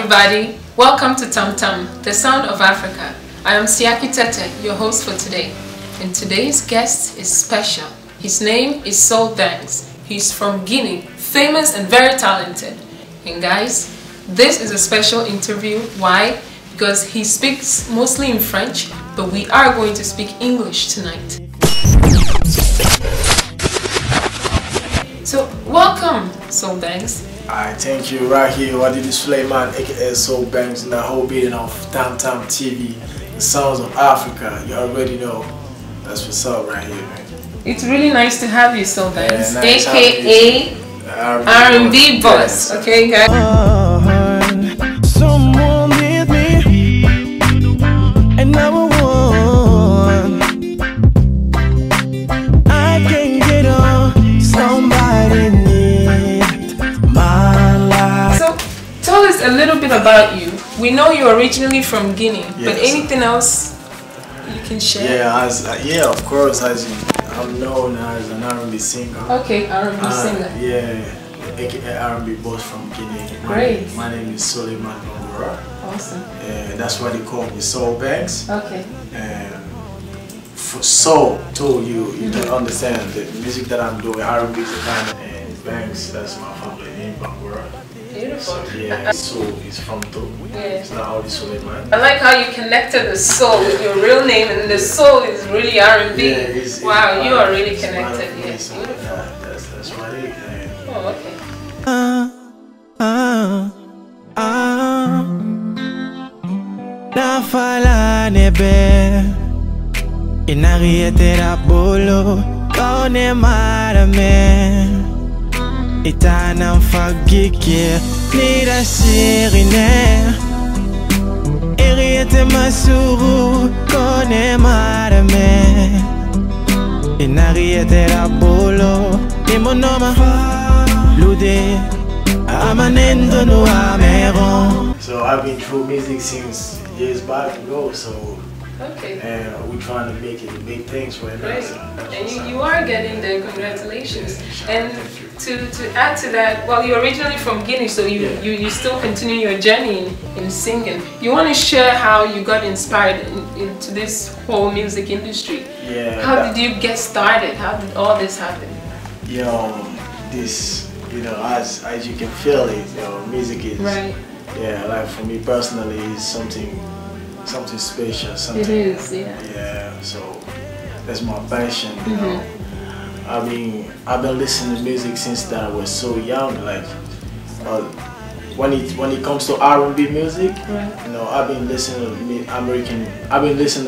everybody, welcome to TamTam, the sound of Africa. I am Siaki Tete, your host for today, and today's guest is special. His name is Soul Bangs. He's from Guinea, famous and very talented. And guys, this is a special interview. Why? Because he speaks mostly in French, but we are going to speak English tonight. So, welcome, Soul Bangs. Alright, thank you. Right here, Wadidi Suleiman, aka Soul Bangs, in the whole beating of TamTam TV, the sounds of Africa. You already know. That's what's up right here, man. It's really nice to have you, Soul Bangs, yeah, nice aka R&B boss. Okay, guys. Someone need me, and number one, I can get on. Somebody need my life. So, tell us a little bit about you. We know you're originally from Guinea, yes, but anything else you can share? Yeah, of course. I'm known as an R&B singer. Okay, R&B singer. Yeah, aka R&B boss from Guinea. Great. My name is Suleiman. Awesome. That's why they call me Soul Bangs. Okay. For soul, too, you don't understand the music that I'm doing. R&B is a kind of, and Bangs, that's my family name, Bangura. Beautiful. So, yeah, soul is from too. Yeah. It's not only Suleiman. I like how you connected the soul with your real name, and the soul is really R&B. Yeah, wow, you are really connected. Yes, yeah, beautiful. that's what it is. Oh, okay. Na fala nebe inariete la bolo kone marame itana fagike ni da sirine iriete masuru kone marame inariete la bolo ni monoma lude amanendo no amero. So I've been through music since years back ago, so Okay. we're trying to make it big things right now. Great. So And you are getting there. Congratulations. And to add to that, well, you're originally from Guinea, so you still continue your journey in singing. You want to share how you got inspired into this whole music industry? Yeah. How did you get started? How did all this happen? This, as you can feel it, music is, Right. yeah, like for me personally, is something special. Something, It is, yeah. Yeah, so that's my passion, you know. I mean, I've been listening to music since that I was so young. Like, when it comes to R&B music, Right. I've been listening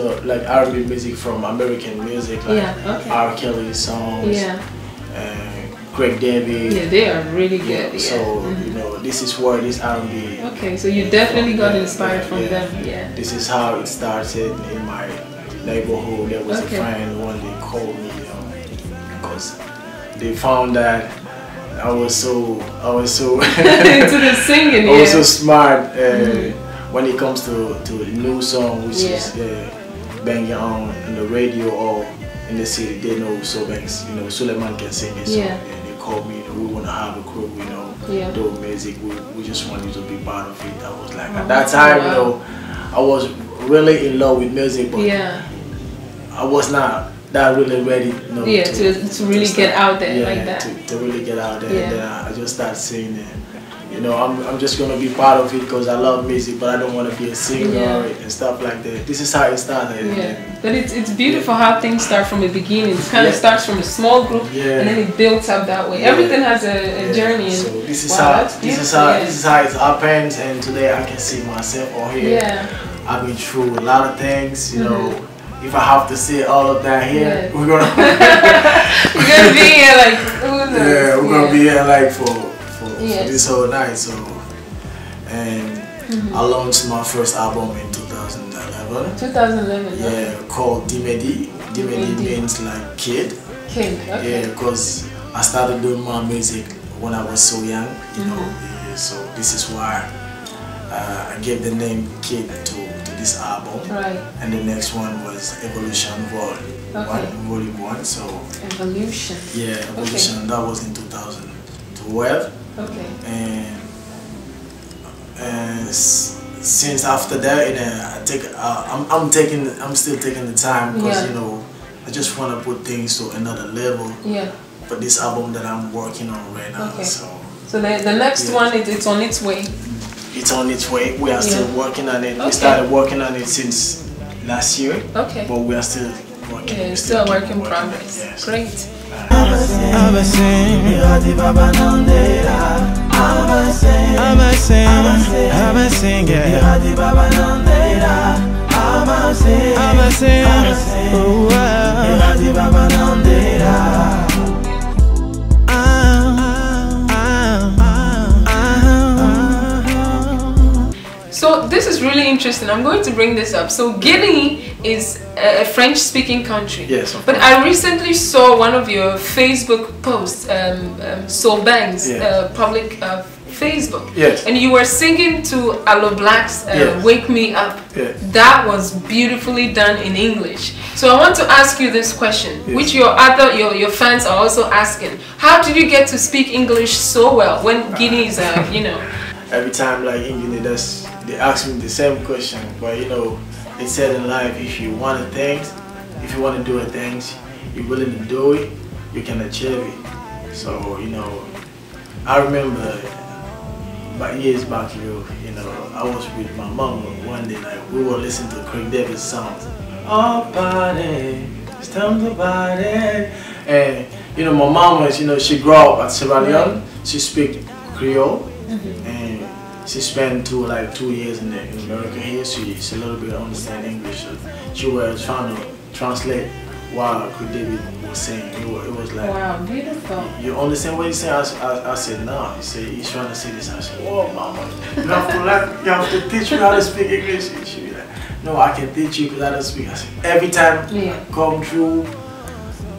to like R&B music from American music, like R. Kelly songs, Greg David. Yeah, they are really good. Yeah. So this is where this R&B. Okay, so you definitely got inspired from them. Yeah. This is how it started in my neighborhood. There was a friend one day called me, because they found that I was so into the singing. I was so smart when it comes to the new song, which is banging on the radio or in the city. They know Soul Bangs. Suleiman can sing it. So they called me. We want to have a crew. Do music. We just want you to be part of it. I was like, at that time, I was really in love with music, but I was not that really ready. To really get out there like that. To really get out there. And then I just started singing. I'm just gonna be part of it because I love music, but I don't want to be a singer and stuff like that. This is how it started. But it's beautiful how things start from the beginning. It kind of starts from a small group and then it builds up that way. Everything has a journey. So this is how it happens, and today I can see myself on here. I've been through a lot of things. If I have to say all of that here, we're gonna be here like who knows? We're gonna be here like for this whole night. So, and I launched my first album in 2011. 2011. Called Dimedi. Dimedi means like kid. Kid. Okay. Yeah, because I started doing my music when I was so young. So this is why I gave the name Kid to this album. Right. And the next one was Evolution Volume 1. So Evolution. Yeah, Evolution. That was in 2012. Okay. And And since after that, I'm still taking the time because you know I just want to put things to another level. Yeah. For this album that I'm working on right now. Okay. So the next one it's on its way. It's on its way. We are still working on it. Okay. We started working on it since last year. Okay. But we are still working. Yeah, it's still a work in progress. Yes. Great. I'm a So this is really interesting. I'm going to bring this up. So Guinea is a French-speaking country. Yes. But I recently saw one of your Facebook posts, Soul Bang's public Facebook. Yes. And you were singing to Allo Black's "Wake Me Up." Yeah. That was beautifully done in English. So I want to ask you this question, which your fans are also asking. How did you get to speak English so well when Guinea is you know? Every time like in Guinea, they ask me the same question. But you know, they said in life, if you want to do things, you're willing to do it, you can achieve it. So you know, I remember years back, you know, I was with my mom one day, like we were listening to Craig David's songs. Oh, party, it's time to party. And you know, my mom was, you know, she grew up at Sierra Leone. She speaks Creole, and she spent 2 years in America here. She's a little bit understand English. So she was trying to translate what Craig David was saying. It was like, wow, beautiful. You understand what he's saying? I said, no. He said, he's trying to say this. I said, oh, mama, you have to teach me how to speak English. And she be like, no, I can teach you because I don't speak. I said, every time come through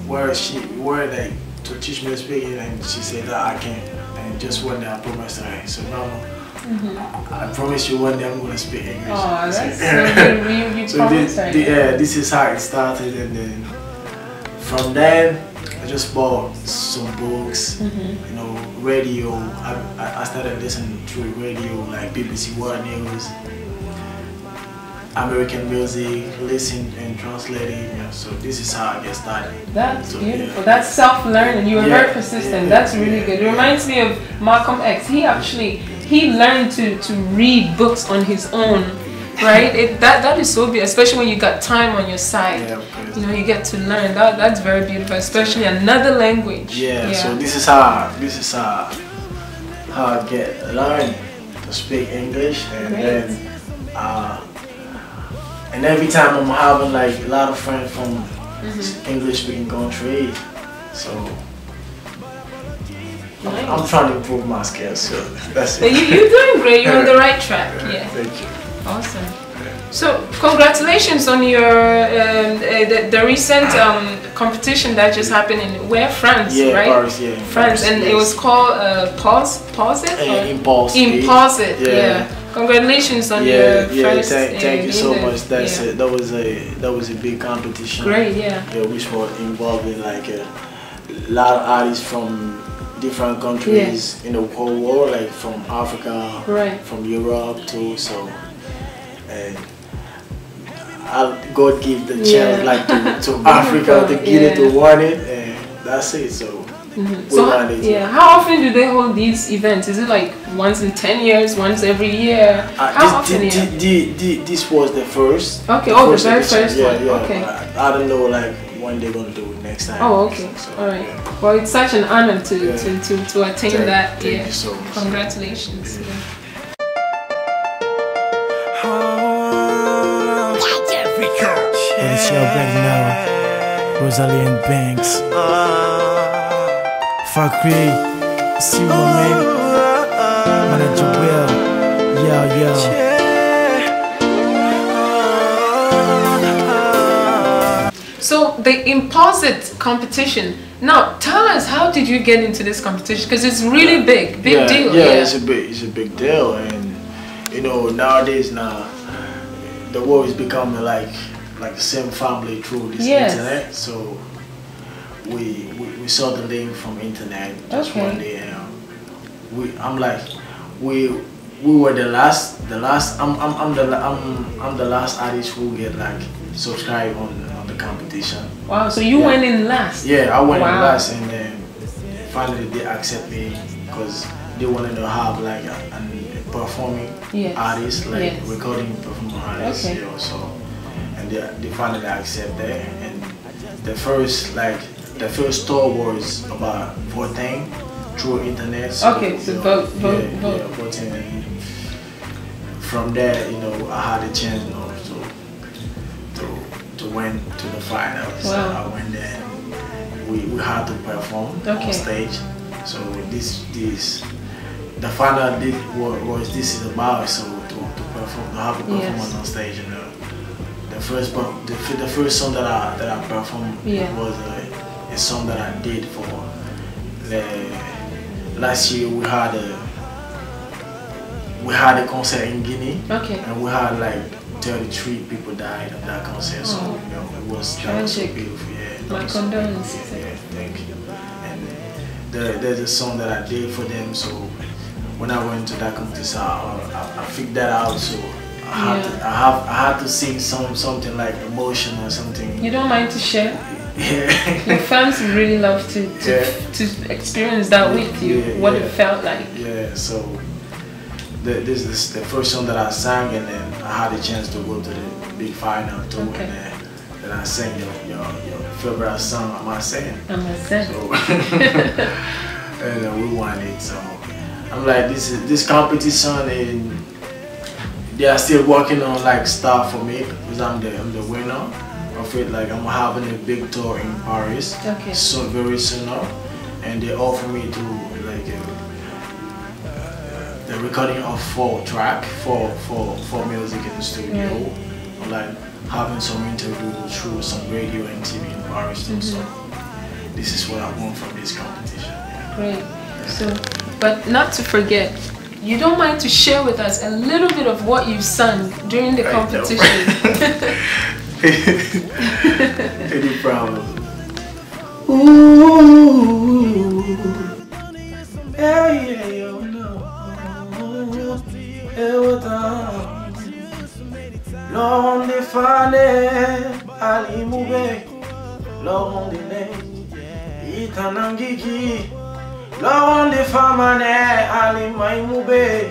where like to teach me to speak, and she said that I can't. And just one day I promised her, so mama, I promise you one day I'm going to speak English. Oh, that's so good. You promised her. This is how it started, and then from then I just bought some books, you know, radio. I started listening to radio like BBC World News, American music, listen and translating. Yeah, so this is how I get started. That's beautiful. That's self-learning. You were very persistent. That's really good. It reminds me of Malcolm X. He learned to read books on his own. Right? That is so beautiful, especially when you got time on your side. Yeah, of course. You know, you get to learn. That's very beautiful, especially another language. Yeah. So this is how I learn to speak English, and then and every time I'm having like a lot of friends from English speaking country, so I'm trying to improve my skills. So that's it. You're doing great. You're on the right track. Yeah. Thank you. Awesome. So congratulations on your the recent competition that just happened in France, right? Paris, France, and it was called Pause It? Impulse. Impulse It. Yeah. Congratulations on your first. Thank you so much. That was a big competition. Great. Yeah. Which was involving like a lot of artists from different countries in the whole world, like from Africa, from Europe too. So, and God give the chance like to Africa to get it to win it, and that's it. So, how often do they hold these events? Is it like once in 10 years, once every year? How often? This was the first. Okay. The very first one. Okay. I don't know like when they're gonna do it next time. Oh, okay. So, all right. Well, it's such an honor to attain that. Thank you so much. Congratulations. And it's you already know, Rosalie and Banks. Fuck me, see what man. Manager Will, yo. So the Impulse It competition. Now tell us, how did you get into this competition? Because it's really big deal. Yeah, it's a big deal, and you know nowadays the world is becoming like the same family through this internet. So we saw the link from internet just one day, and we were the last. I'm the last artist who get like subscribe on the competition. Wow! So you went in last. Yeah, I went in last, and then finally they accept me because they wanted to have like a performing artist, like recording performing artist. Okay. You know, so and they finally accept that, and the first tour was about voting through internet. So, okay, so vote. Voting. And from there, you know, I had a chance, you know, to win to the finals. Wow. So I went there. We had to perform on stage. So the final was this is about, so to perform, to have a performance on stage. You know, the first song that I performed was a song that I did for last year. We had a concert in Guinea, and we had like 33 people died at that concert. So you know, that was so beautiful. Yeah, my condolences. Yeah, thank you. And there's a song that I did for them. So when I went to that competition, I figured that out. So I had to sing something like emotional or something. You don't mind to share? Yeah. Your fans really love to experience that with you. What it felt like. Yeah. So this is the first song that I sang, and then I had a chance to go to the big final too. And then I sang your favorite song, Am I Saying? Am I Saying? So, and we won it. So I'm like, this competition, and they are still working on like stuff for me because I'm the winner of it. Like I'm having a big tour in Paris. So very soon now, and they offer me to like the recording of 4 tracks for music in the studio. Like having some interviews through some radio and TV in Paris too. So this is what I want from this competition. Great. So, but not to forget, you don't mind to share with us a little bit of what you sung during the competition. Any problem? Ooh, yeah, no. L'homme des fans, Ali Moube, l'homme des nez, Itanangiki, l'homme des femmes, Ali Maimoube,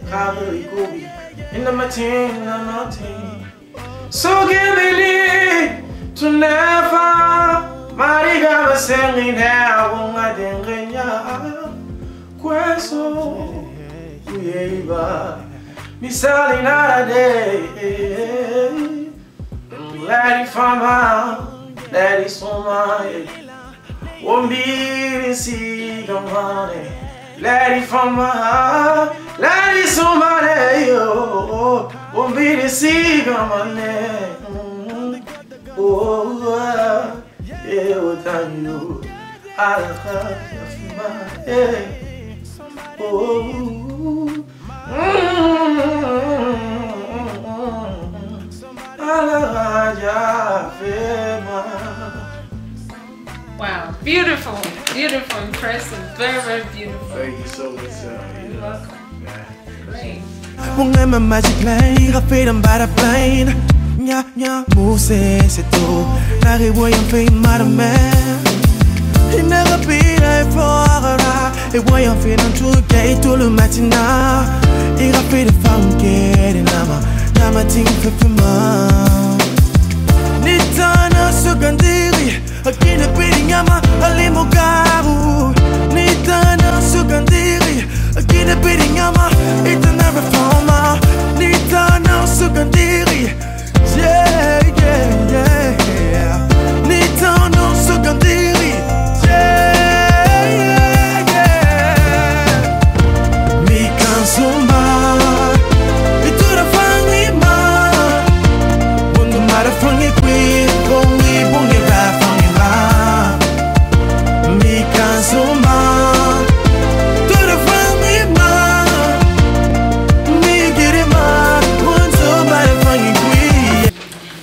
Kaveri Gobi, in the matin, so give me to never, Mariga was singing there, Wonga Dengenya, Queso, Uyeba. Misali nada day, Lady Fama, Lady Soma, Wombiri Sigamane, Lady Fama, Lady Soma, Wombiri Sigamane, oh, yeah, what I knew, I love oh. Wow, beautiful, beautiful, impressive, very, very beautiful. Thank you so much. You're welcome. Great. Remember magic plane, rapid by the plane. Nya nya, move c'est tout. N'arrive rien fait madame. Il never be there for a et voyant faire un tour gay tout le matin. Il a fait des femmes qui est nama ting fait mal. Nitana sugandiri, akina pidi nyama alimogaru. Nitana sugandiri, akina pidi nyama itana reforma. Nitana sugandiri, yeah yeah yeah. Nitana sugandiri, yeah yeah yeah. Mi canzumba.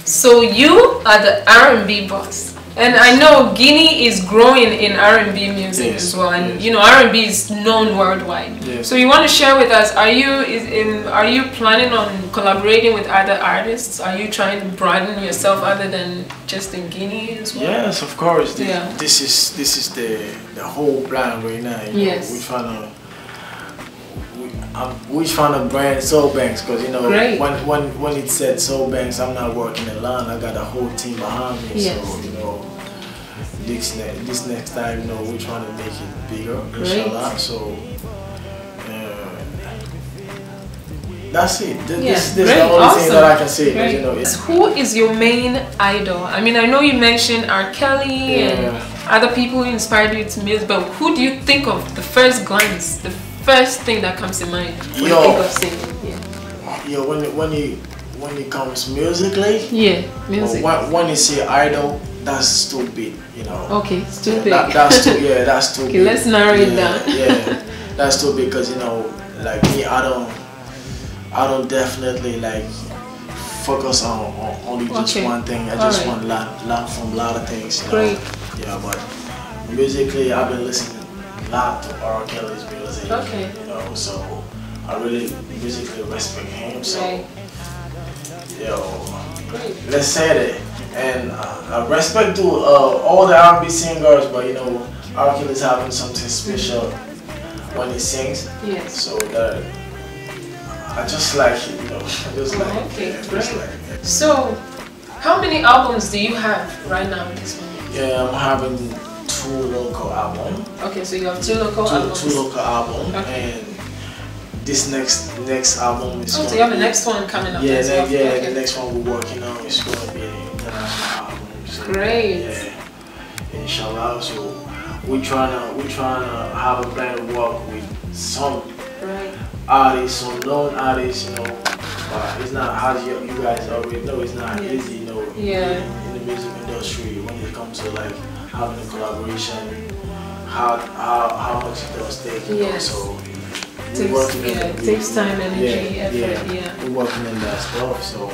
So you are the R&B boss. And I know Guinea is growing in R&B music as well, and you know R&B is known worldwide. So you want to share with us? Are you planning on collaborating with other artists? Are you trying to broaden yourself other than just in Guinea as well? Yes, of course. This is the whole plan right now. You know, we trying to brand Soul Banks, because you know when it said Soul Banks, I'm not working alone. I got a whole team behind me. So you know, this next time, you know, we're trying to make it bigger, inshallah. So that's it. This is the only thing that I can say. You know, who is your main idol? I mean, I know you mentioned R. Kelly and other people who inspired you to music, but who do you think of the first glance, the first thing that comes to mind when you think of singing? When it comes musically, music. When you say idol, that's stupid, you know. Okay, stupid. That's too that's too okay, big. let's narrow it down. That's too big, because you know, like me, I don't definitely like focus on only just one thing. I just want to learn from a lot of things. You know? Yeah, but musically, I've been listening a lot to R. Kelly's music. You know, so I really musically respect him. So let's say that. And I respect to all the R&B singers, but you know, R. Kelly's having something special when he sings. So that I just like it, you know. I just like So, how many albums do you have right now in this moment? Yeah, I'm having 2 local albums. Okay, so you have 2 local albums. 2 local albums, and this next album is. So you have the next one coming up. The next one we're working on is going to be an international album. So, inshallah. So we're trying to have a plan to work with some artists, some known artists, you know. But it's not, as you guys already know, it's not easy, you know. In the music industry, when it comes to like having a collaboration, how much it does take, you know. So it takes time, energy, effort. We're working on that stuff, so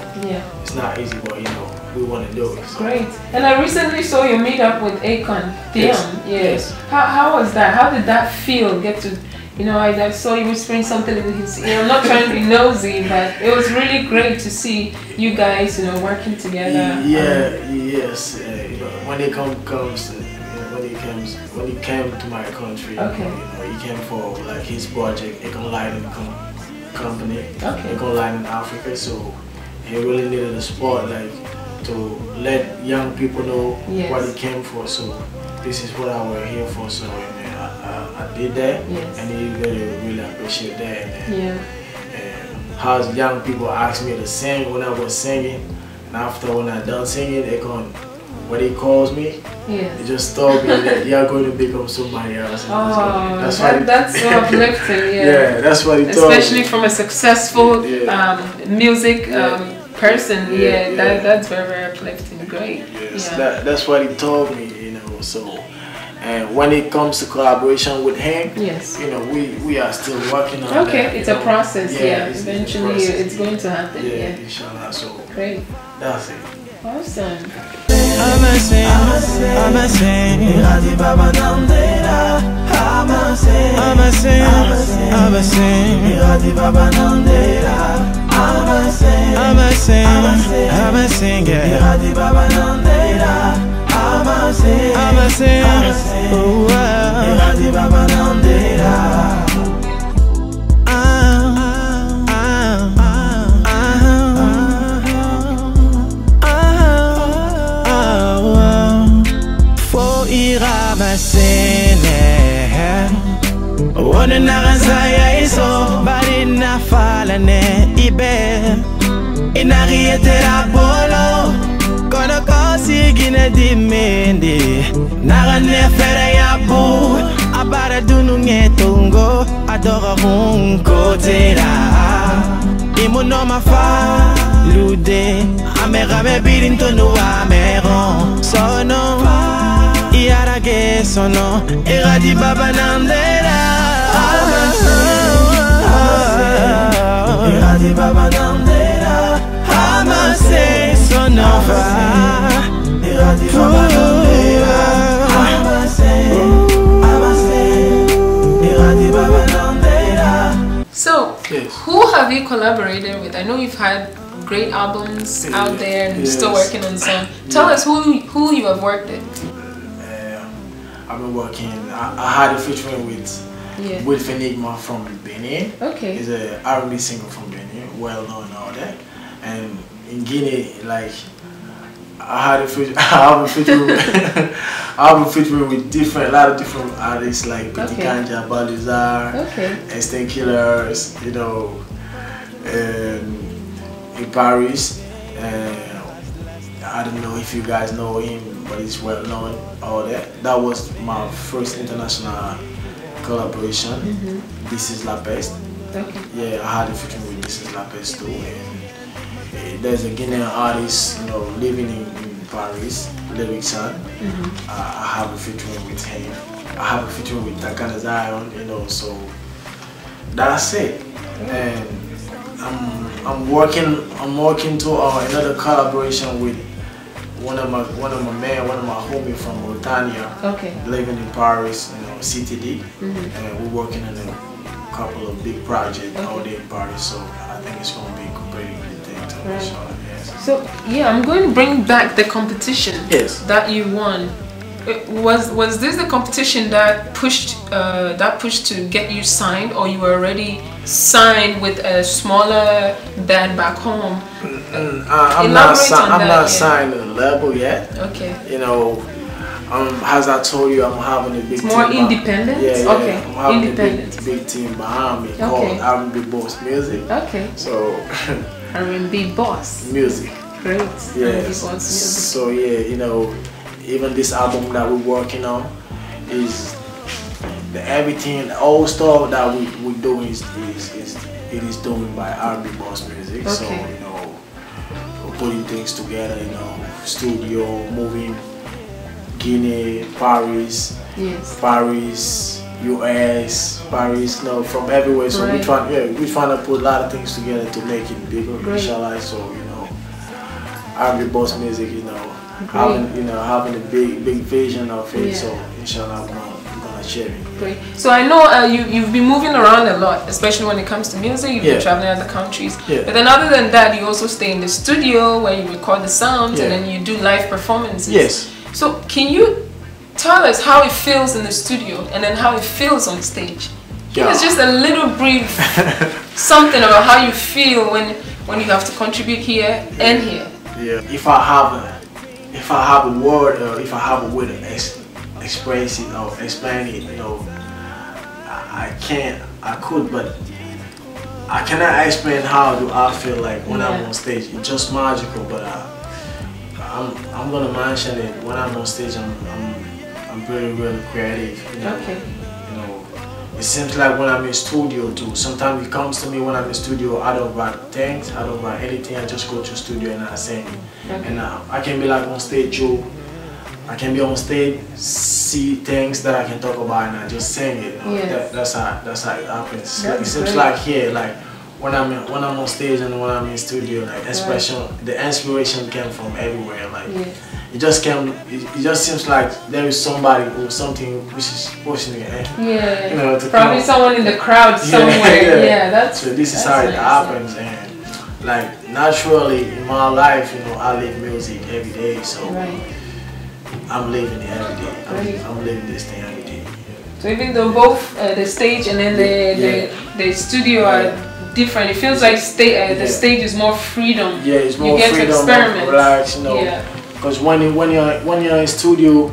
it's not easy, but you know, we want to do it. So. Great. And I recently saw you meet up with Akon. Yes. How was that? How did that feel? Get to, you know, I saw you whispering something in his ear. I'm not trying to be nosy, but it was really great to see you guys, you know, working together. Yes. You know, when it when he came to my country, you know, he came for like his project, Akon Lighting Company, Akon Lighting Africa. So he really needed a spot, like, to let young people know what he came for. So this is what I was here for. So I did that, and he really appreciate that. And how young people asked me to sing when I was singing, and after when I done singing, Akon, when he calls me, he just told me that you're going to become somebody else. That's so uplifting. That's what he told me. Especially from a successful music person. That's very, very uplifting. Great. That's what he told me, you know. So, and when it comes to collaboration with him, you know, we are still working on that. It's a process. Eventually, it's going to happen. Inshallah. So great. That's it. Awesome. I'm a sing. Baba Nandera. I'm a sing. I'm a sing. I'm a sing. Baba Nandera. I'm a sing. I'm a sing. I'm a sing. Baba Nandera. I'm a sing. I'm a sing. Oh, Baba Nandera. One narazaya iso bari na fala ne ibe inarietera bolo kono kosi gina dimende narane fere ya bu abara dunu ngetongo adora ronko tera imuno mafa lude amera me birinto no ameron sono iarage sono iradi baba nandera. Iradi baba nandera. I'm a say so nova. Iradi baba nandera. Yes. Who have you collaborated with? I know you've had great albums out there and you're still working on some. Tell us who you have worked with. I've been working, I had a featuring with Enigma from Benin. Okay. He's an R&B singer from Benin, well known and all that. And in Guinea, like, I have a featuring with a lot of different artists like Petit Kanja, Balizar, Instinct Killers, you know, in Paris. I don't know if you guys know him, but he's well known, all that. That was my first international collaboration. This is La Peste. Yeah, I had a featuring with This is La Peste too. And there's a Guinean artist, you know, living in Paris, Lyricson. I have a featuring with him. I have a featuring with Takana Zion, you know, so that's it. And I'm working to another collaboration with one of my homies from Mauritania, living in Paris, you know, CTD, and we're working on a couple of big projects out there in Paris. So I think it's going to be a pretty good thing to show. So yeah, I'm going to bring back the competition that you won. Was this the competition that pushed to get you signed, or you were already signed with a smaller band back home? I'm not signed to the label yet. Okay. You know, as I told you, I'm having a big team. More independent? Okay. I'm having a big team behind me called R&B Boss Music. Okay. So R&B Boss Music. Great. Yeah. So yeah, you know, even this album that we're working on is everything, all stuff that we're doing is doing by R&B Boss Music. So you know, we're putting things together. You know, studio, moving, Guinea, Paris, Paris, US, Paris, you know, from everywhere. So we're trying to put a lot of things together to make it bigger, inshallah. So you know, R&B Boss Music, you know, having a big vision of it. So inshallah, we're gonna share it. Great. So I know you've been moving around a lot, especially when it comes to music. You've been traveling other countries. But then other than that, you also stay in the studio where you record the sounds and then you do live performances. Yes. So can you tell us how it feels in the studio and then how it feels on stage? Give us just a little brief something about how you feel when you have to contribute here and here. Yeah. If I have a word, or if I have a way to express it or explain it, you know, I could, but I cannot explain how do I feel like when I'm on stage. It's just magical, but I'm gonna mention it. When I'm on stage, I'm really creative. You know? You know, it seems like when I'm in studio too. Sometimes it comes to me when I'm in studio. I don't write things. I don't write anything. I just go to the studio and I sing. And I can be like on stage too. I can be on stage, see things that I can talk about, and I just sing it. You know? That's how it happens. Like, it seems like here, like when I'm on stage and when I'm in studio, like the inspiration came from everywhere. Like it just seems like there is somebody or something which is pushing it. You know, probably someone in the crowd somewhere. That's so this is how it happens, and like naturally in my life, you know, I live music every day, so. I'm living it every day. I'm living this thing every day. So even though both the stage and then the studio are different, it feels like the stage is more freedom. Yeah, it's more freedom. You get to experiment. More relax, you know. Because when you're in studio,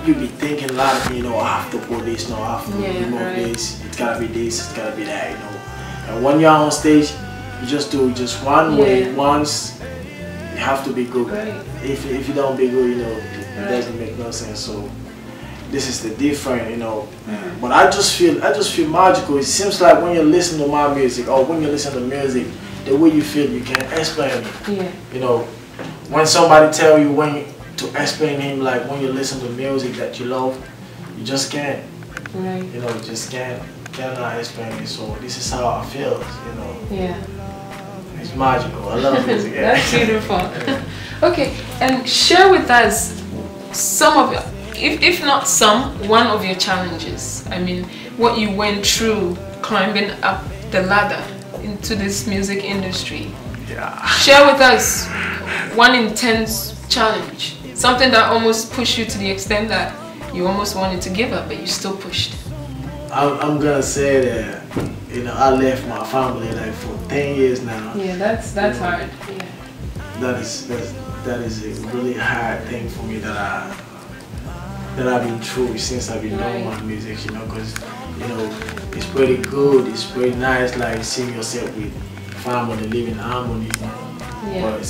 you be thinking a lot of, you know, I have to put this, no, I have to remove this. It's gotta be this. It's gotta be that, you know. And when you're on stage, you just do it just one way once. You have to be good. If you don't be good, you know, it doesn't make no sense. So this is the different, you know. But I just feel magical. It seems like when you listen to my music or when you listen to music, the way you feel, you can explain it. You know, when somebody tell you to explain him, like when you listen to music that you love, you just can't. You know, you just cannot explain it. So this is how I feel, you know. It's magical. I love music. That's beautiful. Okay, and share with us some of your, if not some, one of your challenges. I mean, what you went through climbing up the ladder into this music industry. Yeah. Share with us one intense challenge, something that almost pushed you to the extent that you almost wanted to give up, but you still pushed. I'm gonna say that, you know, I left my family like for 10 years now. Yeah, that's hard. Yeah. That is a really hard thing for me that I've been through since I've been doing my music, you know, because, you know, it's pretty good, it's pretty nice, like seeing yourself with family, living harmony, you know. Yeah. But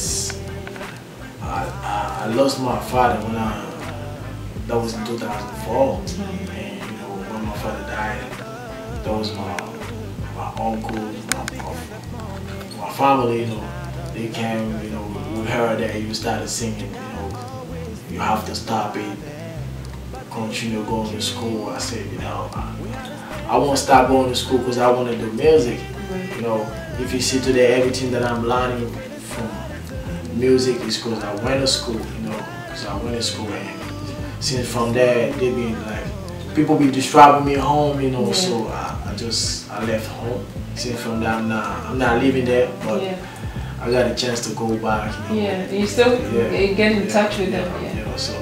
I lost my father when that was in 2004, and you know, when my father died, that was my uncle, my family, you know, they came, you know, we heard that you started singing, you know, you have to stop it, continue going to school. I said, you know, I won't stop going to school because I want to do music. You know, if you see today, everything that I'm learning from music is because I went to school, you know, because I went to school, and since from there, they been like, people be disturbing me home, you know, so I left home. Since from there, I'm not living there, but I got a chance to go back. You know. Yeah, you still get in touch with them. Yeah. You know, so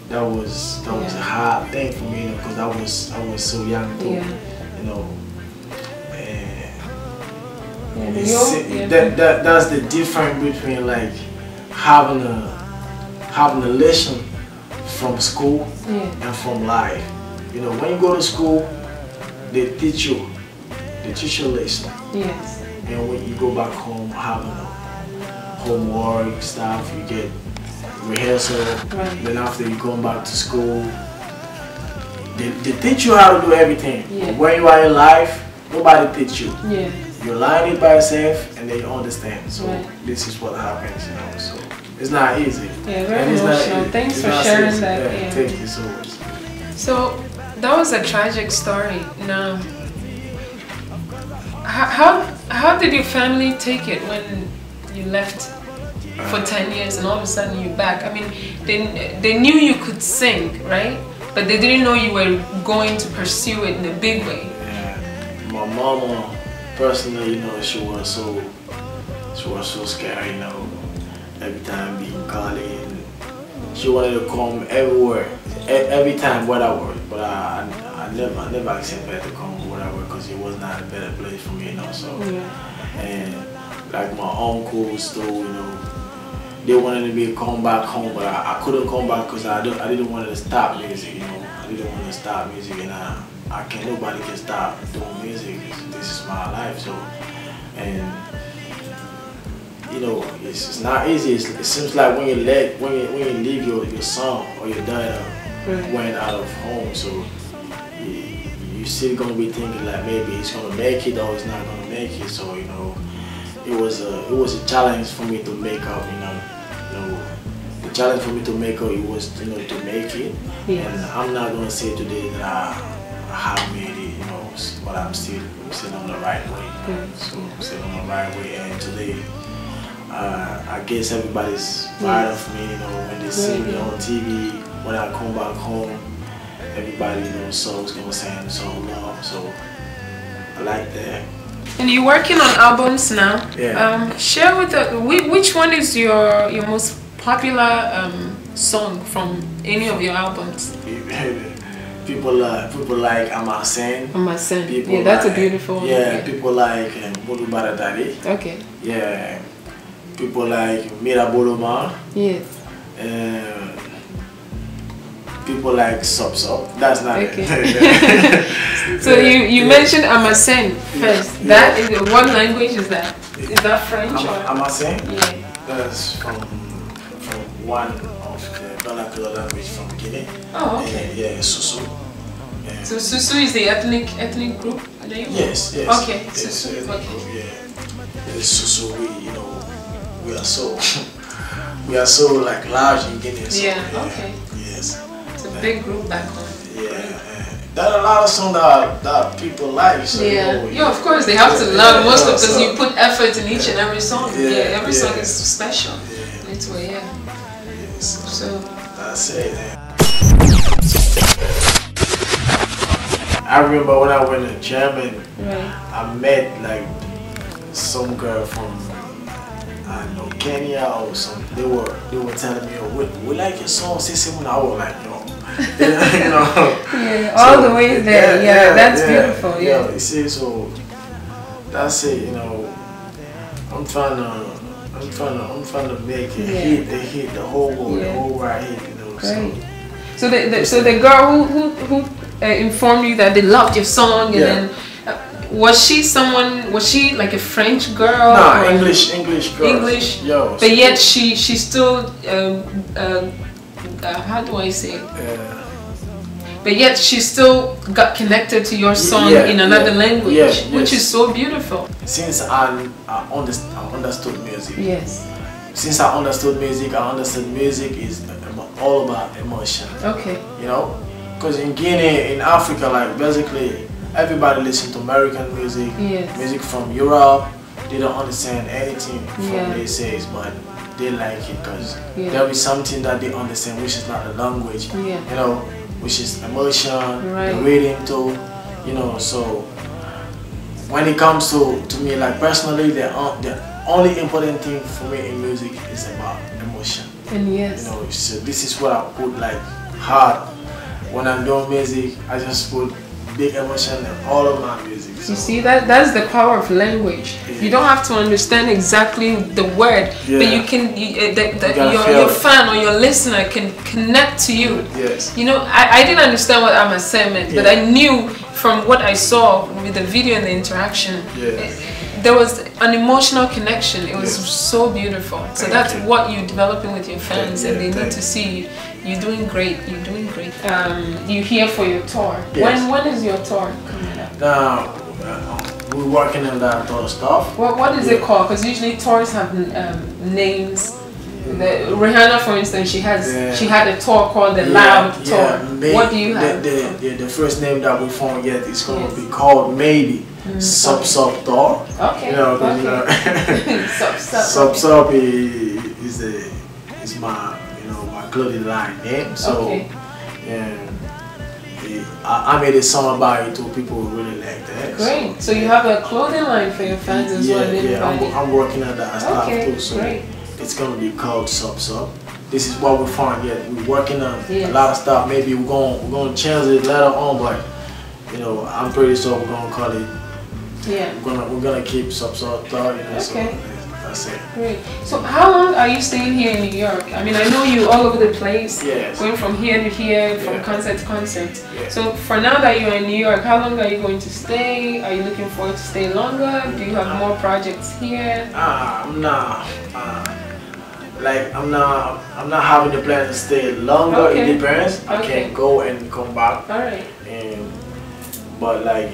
that was a hard thing for me, you know, because I was so young too, you know. That's the difference between like having a lesson from school and from life. You know, when you go to school, they teach you a lesson. Yes. And when you go back home, having homework stuff, you get rehearsal. Right. Then after you come back to school, they teach you how to do everything. Yeah. But when you are in life, nobody teach you. Yeah. You learn it by yourself and then you understand. So right. this is what happens, you know. So it's not easy. Yeah, very emotional. Thanks for sharing that. Yeah, thank you so much. So that was a tragic story. Now, how did your family take it when you left for 10 years and all of a sudden you're back? I mean, they knew you could sing, right? But they didn't know you were going to pursue it in a big way. Yeah, my mama. Personally, you know, she was so scared, you know, every time being calling. She wanted to come everywhere, every time where I work, but I never accepted to come where I work because it was not a better place for me, you know, so. And like my uncles too, you know, they wanted me to come back home, but I couldn't come back because I didn't want to stop music, you know, I didn't want to stop music, and nobody can stop doing music. This is my life, so, and you know, it's not easy. It seems like when you leave your son or your daughter went out of home, so you still gonna be thinking like maybe he's gonna make it or he's not gonna make it. So you know, it was a challenge for me to make up. You know, the challenge for me to make up, it was, you know, to make it. Yes. And I'm not gonna say today that I have made it, you know, but I'm still on the right way. So I'm still on the right way, and today I guess everybody's proud of me, you know, when they see me on TV, when I come back home, everybody, you know, soul's gonna sing some love, so I like that. And you're working on albums now. Yeah. Share with us, which one is your most popular song from any of your albums? People like Amasen. Amasen. Yeah, that's a beautiful one. Yeah, people like Bolu Baradari. Okay. Yeah. People like Mira Boloma. Yes. People like Sop Sop. That's not okay. it. So you mentioned Amasen first. Yeah. That is, what language is that? Is that French? Amasen? Yeah. That's from one of the vernacular language from Guinea. Oh, okay. Yeah, Susu. Yeah. So Susu is the ethnic group name? Yes. Okay. Yes, Susu. Okay. Yeah. Susu, we are so like large in Guinea. So, yeah. Okay. Yes. It's a big group back home. Yeah. There are a lot of songs that people like. So, yeah. Yeah, of course they have to love most of because you put effort in each and every song. Yeah. Every song is special. Yeah. It's way, So that's it. I remember when I went to Germany, Right. I met like some girl from I don't know Kenya or something. They were telling me, oh, we like your song, Sissy. When I was like, you know, yeah, all the way there. Yeah, that's beautiful. Yeah, you see, so that's it. You know, I'm trying to make it hit the whole world, the whole right hit. You know, great. So the girl who informed you that they loved your song, and then was she like a French girl? No, English girl. English. Yo. But yet she still how do I say it? But yet she still got connected to your song in another language, which is so beautiful. Since I understood music. Yes. Since I understood music is all about emotion. Okay. You know, because in Guinea, in Africa, like basically everybody listen to American music, music from Europe. They don't understand anything from they says, but they like it because there is something that they understand, which is not the language. You know, which is emotion, the rhythm too. You know, so when it comes to me, like personally, the only important thing for me in music is about emotion. And you know, so this is what I put like hard when I'm doing music. I just put big emotion in all of my music. So. You see, that's the power of language. You don't have to understand exactly the word, but you can your fan or your listener can connect to you. Yes. You know, I didn't understand what Amase meant, but I knew from what I saw with the video and the interaction. There was an emotional connection. It was so beautiful. So that's what you're developing with your fans, and they need to see you. You're doing great. You're doing great. You're here for your tour. When is your tour coming up? Now we're working on that tour stuff. What is it called? Because usually tours have names. Rihanna, for instance, she had a tour called the Loud Tour. What do you have? The first name that we found yet is going to be called maybe Sub Tour. Okay. You know, Sub is my my clothing line name. So I made a song about it too. People really like that. Great. So you have a clothing line for your fans as well. Yeah, I'm working on that stuff too. So it's gonna be called Sub. This is what we found yet. We're working on a lot of stuff. Maybe we're gonna change it later on, but you know, I'm pretty sure we're gonna call it. We're gonna keep Sub. You know, so that's it. Great. So how long are you staying here in New York? I mean, I know you all over the place, going from here to here, from concert to concert. So for now that you're in New York, how long are you going to stay? Are you looking forward to stay longer? Do you have more projects here? I'm not having the plan to stay longer. It depends. I can go and come back. All right. But like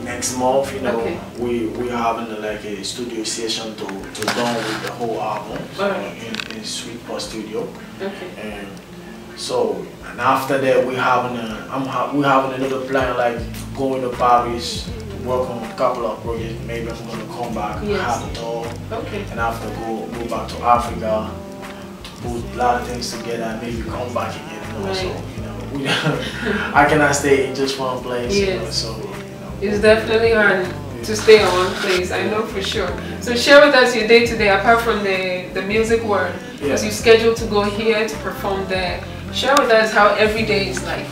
next month, you know, we're having like a studio session to done with the whole album in Sweetpot Studio. And so, and after that, we're having another plan, like going to Paris to work on a couple of projects. Maybe I'm gonna come back and have a tour. And after go back to Africa to put a lot of things together and maybe come back again. You know? So, you know, I cannot stay in just one place. You know, so. It's definitely hard to stay in one place, I know for sure. So share with us your day-to-day, apart from the music world, because you're scheduled to go here to perform there. Share with us how every day is like.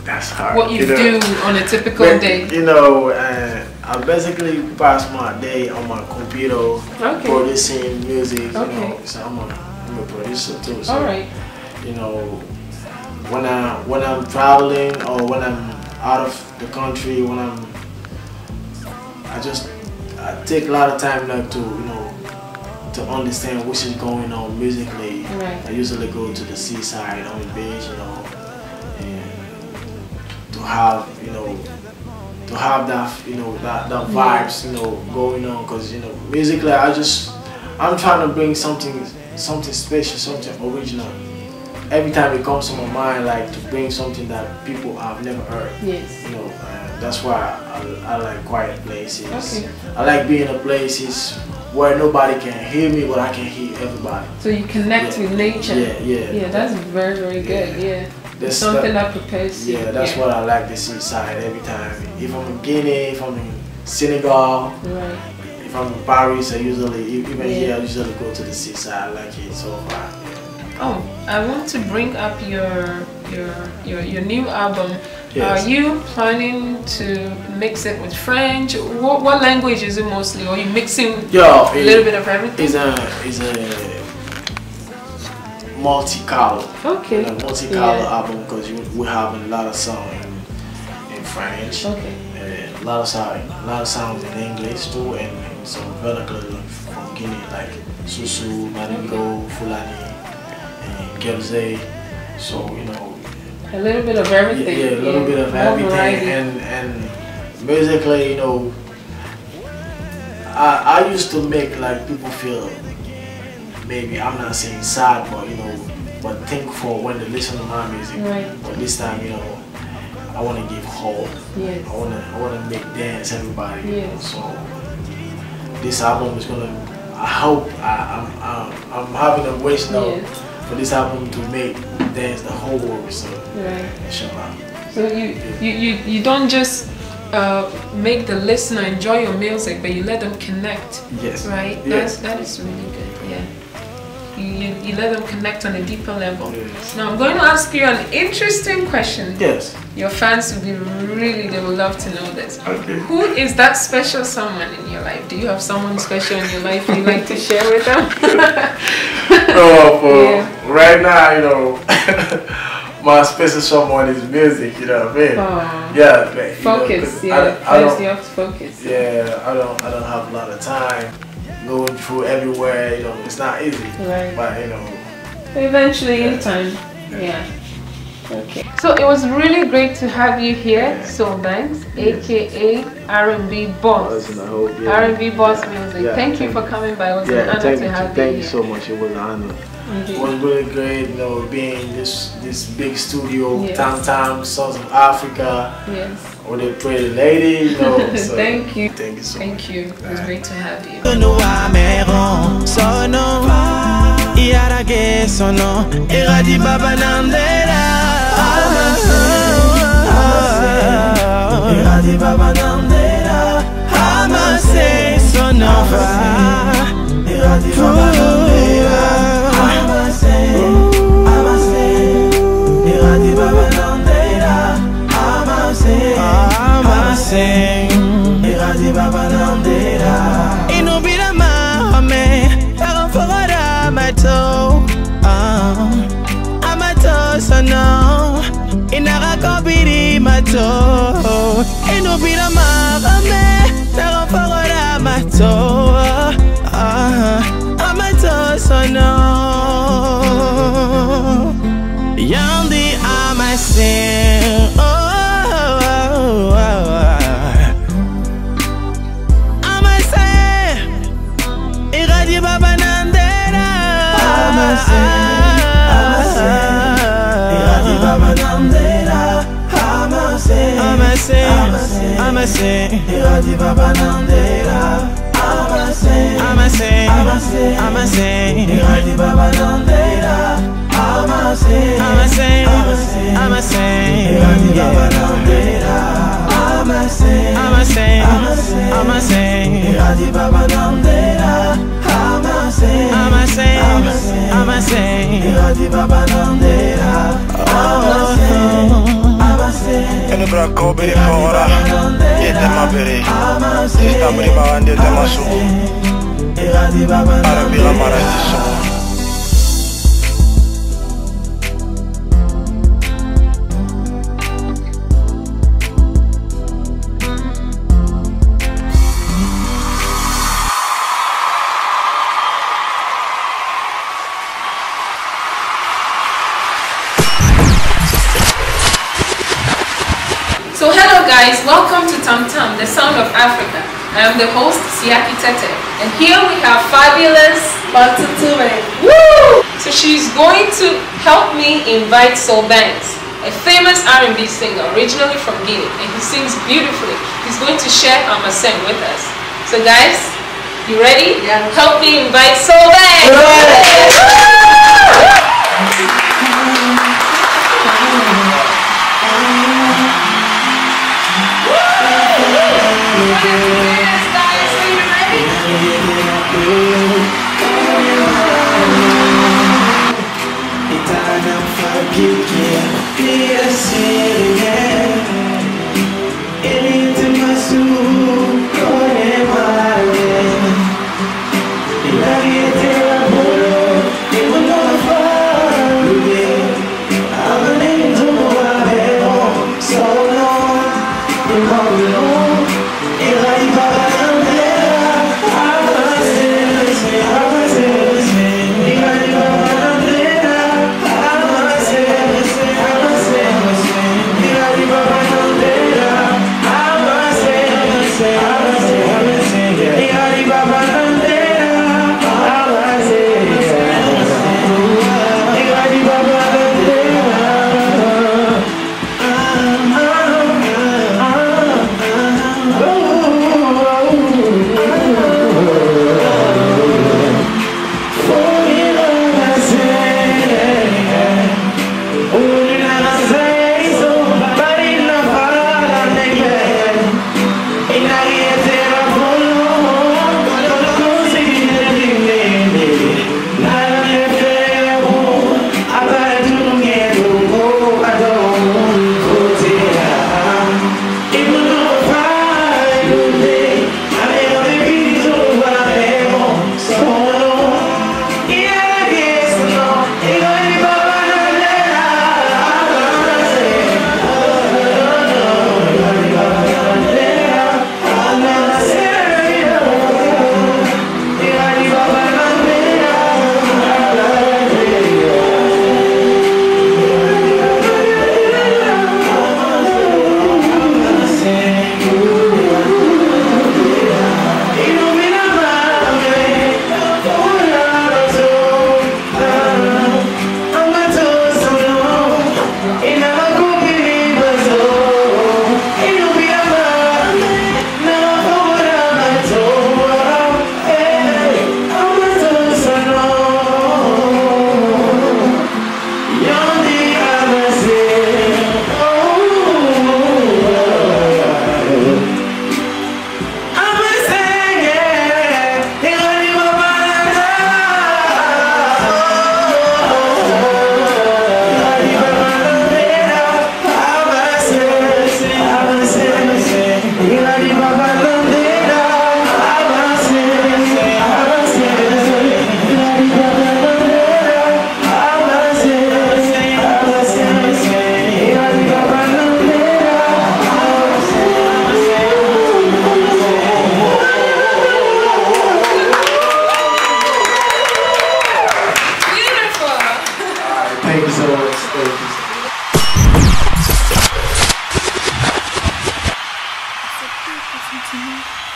That's hard. What you do on a typical day. You know, I basically pass my day on my computer producing music. You know, so I'm a producer too. So, you know, when I'm traveling or when I'm out of the country, when I take a lot of time like to understand what is going on musically. I usually go to the seaside on the beach, you know, and to have that, you know, that vibes, you know, going on, because you know, musically I'm trying to bring something special, something original. Every time it comes to my mind, like to bring something that people have never heard. You know, that's why I like quiet places. I like being in places where nobody can hear me, but I can hear everybody. So you connect with nature. Yeah, that's very, very good. Something that prepares you. Yeah, that's what I like the seaside every time. If I'm in Guinea, if I'm in Senegal, if I'm in Paris, I usually, even here, I usually go to the seaside. I like it so far. Oh, I want to bring up your new album. Yes. Are you planning to mix it with French? What language is it mostly? Or are you mixing a little bit of everything? It's a multicolor. Okay. Multicolor album because we have a lot of songs in French. Okay. A lot of songs in English too, and some vernacular from Guinea like Susu, Maringo, Fulani, and Gebze. So a little bit of everything. Yeah, a little bit of everything, and basically, I used to make like people feel, maybe I'm not saying sad, but thankful when they listen to my music. But this time, I want to give hope. Yes. I want to make dance everybody. Yes. So this album is gonna. I hope I'm having a wish now for this album to make dance the whole world. So inshallah. So you don't just make the listener enjoy your music, but you let them connect. Yes. Right. Yes. That is really good. Yeah. You let them connect on a deeper level. Yes. Now I'm going to ask you an interesting question. Yes. Your fans will be they will love to know this. Okay. Who is that special someone in your life? Do you have someone special in your life you'd like to share with them? Right now, my special someone is music, you know what I mean? Yeah, but, focus, you have to focus. Yeah, I don't have a lot of time going through everywhere, it's not easy. Right. But eventually in time. Yeah. Okay. So it was really great to have you here, Soul Bangs, aka R&B Boss. R&B Boss Music. Yeah, thank you for coming by. It was an honor to have you. Thank you so much. It was an honor. It was really great, being in this big studio, TamTam, South of Africa. Yes. With a pretty lady, So thank you. Thank you so much. Thank you. It was great to have you. Yandi amasin, amasin, iradi baba nandera, iradi baba nandera, amasin, iradi baba nandera, amasin, iradi baba nandera. I'm a saint, I'm a saint, I'm a saint, I'm a saint, I'm a saint, I'm a saint, Eno brako beri fora, yete mabere, istamri maande temasu, arabila maratiso. So hello guys, welcome to TamTam, the sound of Africa. I am the host, Akon, and here we have fabulous Bang's-TamTam. Woo! So she's going to help me invite Soul Bangs, a famous R&B singer originally from Guinea, and he sings beautifully. He's going to share Amasen with us. So guys, you ready? Yeah. Help me invite Soul Bangs!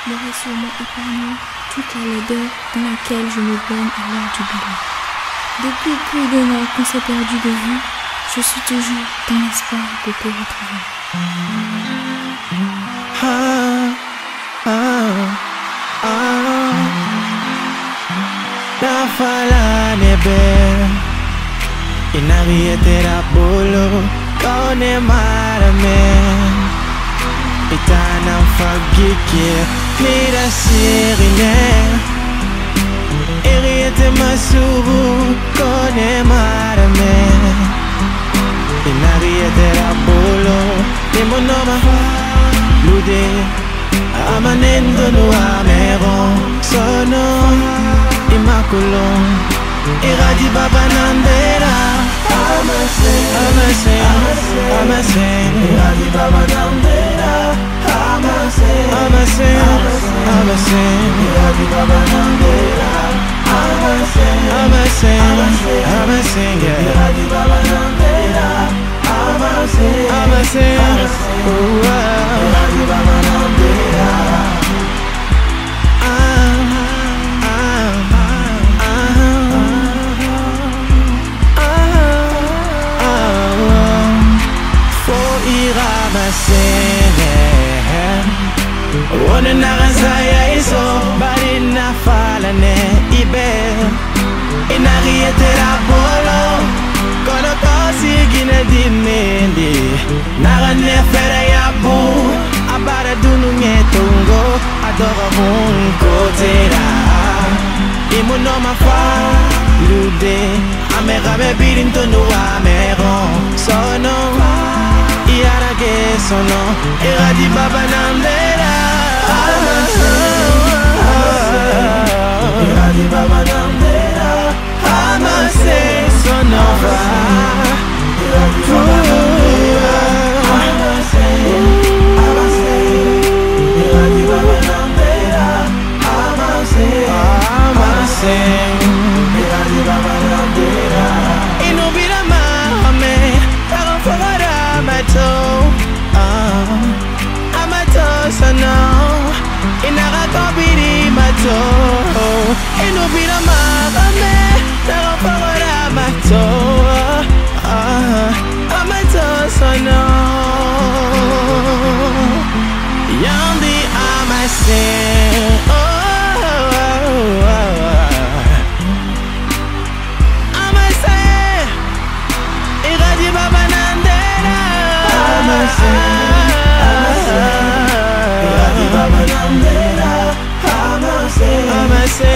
m'aurait sûrement épargné toute la laideur dans laquelle je me baigne à l'heure du bilan. Depuis plus d'un an qu'on s'est perdu de vue, je suis toujours dans l'espoir de te retrouver. Nafala nebe inarietera bolo kone marame itana fagike mira sirine eriete masuru kone marame inarietera bolo demonoma lude amanendo no amero sono Immaculon Iradi Baba Nandera Amase Iradi Baba Nandera Amase Iradi Baba Nandera Amase Iradi Baba Nandera Amase Iradi Baba Nandera One narazaya iso bari na falane ibe inarietera bolo kono kosi gine dimendi narane fere yabu abara dunu ngetongo tera Imono mafa lude Amega me birin tonu ameron Sono Iara que sono Era di baba nandera Era di baba nandera Amase sonova Era di baba nandera Amase Era di baba nandera Amase Era di baba nandera Inubira mame Pero fogara mato Amato sono Inara kopiri mato Inubira mame Pero fogara mato Amato sono Yandi amase Amase Iradi baba nandera Amase Iradi baba nandera Amase Amase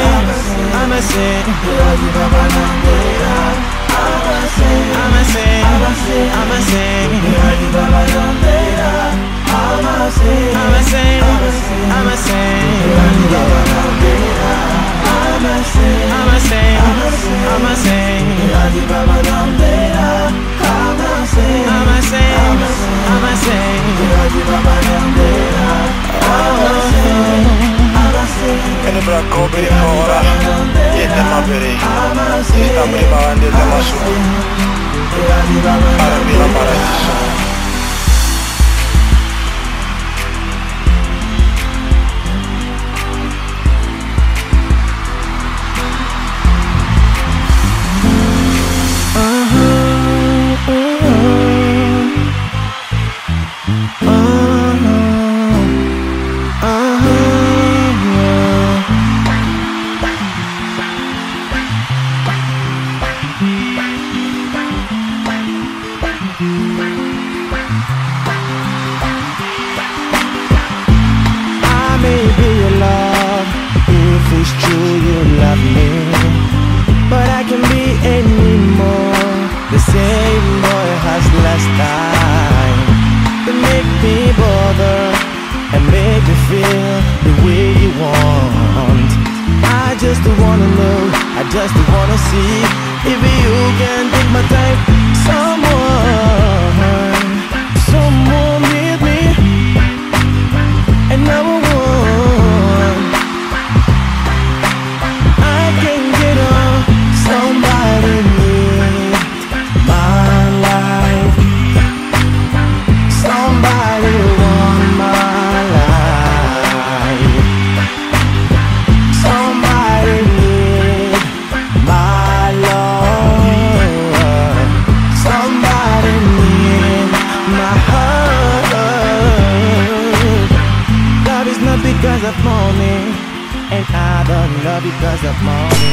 Amase Iradi baba nandera Amase Amase Amase Iradi baba nandera Amase Amase Amase Iradi baba nandera Amase Amase Amase Iradi baba nandera Amase Amase Amase Iradi baba nandera Amase Amase Kene brako beri kora Yete ma beri Esta mriba wande de masu Arabila paradiso Just wanna see if you can take my time. Someone with me, and number one, I can get on. Somebody need my life. Somebody want my life. Somebody need my love. Somebody need my heart. Love is not because of money, and I don't love because of money.